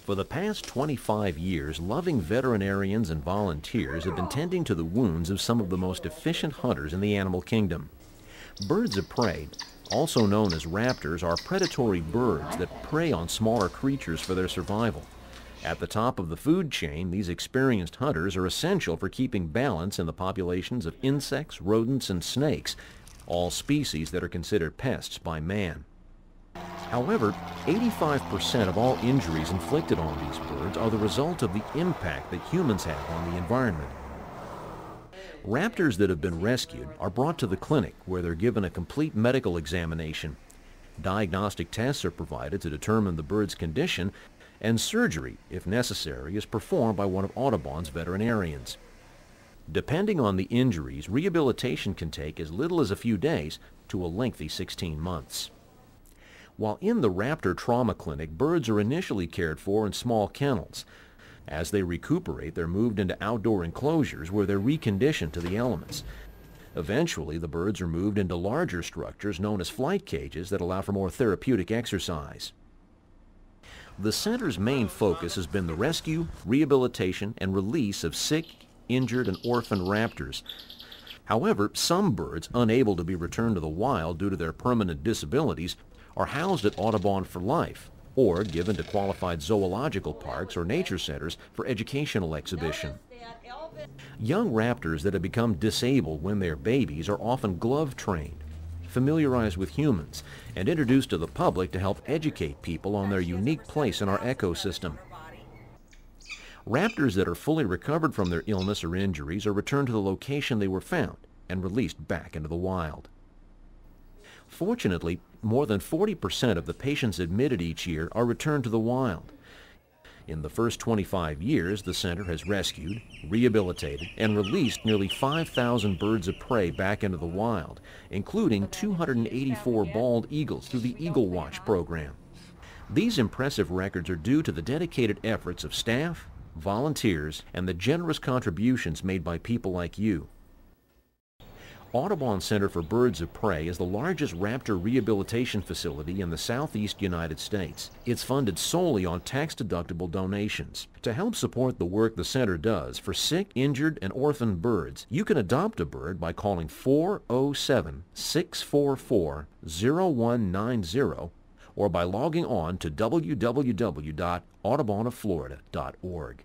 For the past 25 years, loving veterinarians and volunteers have been tending to the wounds of some of the most efficient hunters in the animal kingdom. Birds of prey, also known as raptors, are predatory birds that prey on smaller creatures for their survival. At the top of the food chain, these experienced hunters are essential for keeping balance in the populations of insects, rodents, and snakes, all species that are considered pests by man. However, 85% of all injuries inflicted on these birds are the result of the impact that humans have on the environment. Raptors that have been rescued are brought to the clinic where they're given a complete medical examination. Diagnostic tests are provided to determine the bird's condition, and surgery, if necessary, is performed by one of Audubon's veterinarians. Depending on the injuries, rehabilitation can take as little as a few days to a lengthy 16 months. While in the raptor trauma clinic, birds are initially cared for in small kennels. As they recuperate, they're moved into outdoor enclosures where they're reconditioned to the elements. Eventually, the birds are moved into larger structures known as flight cages that allow for more therapeutic exercise. The center's main focus has been the rescue, rehabilitation, and release of sick, injured, and orphaned raptors. However, some birds, unable to be returned to the wild due to their permanent disabilities, are housed at Audubon for life or given to qualified zoological parks or nature centers for educational exhibition. Young raptors that have become disabled when they're babies are often glove-trained, familiarized with humans, and introduced to the public to help educate people on their unique place in our ecosystem. Raptors that are fully recovered from their illness or injuries are returned to the location they were found and released back into the wild. Fortunately, more than 40% of the patients admitted each year are returned to the wild. In the first 25 years, the center has rescued, rehabilitated, and released nearly 5,000 birds of prey back into the wild, including 284 bald eagles through the Eagle Watch program. These impressive records are due to the dedicated efforts of staff, volunteers, and the generous contributions made by people like you. Audubon Center for Birds of Prey is the largest raptor rehabilitation facility in the southeast United States. It's funded solely on tax-deductible donations. To help support the work the center does for sick, injured, and orphaned birds, you can adopt a bird by calling 407-644-0190 or by logging on to www.audubonoflorida.org.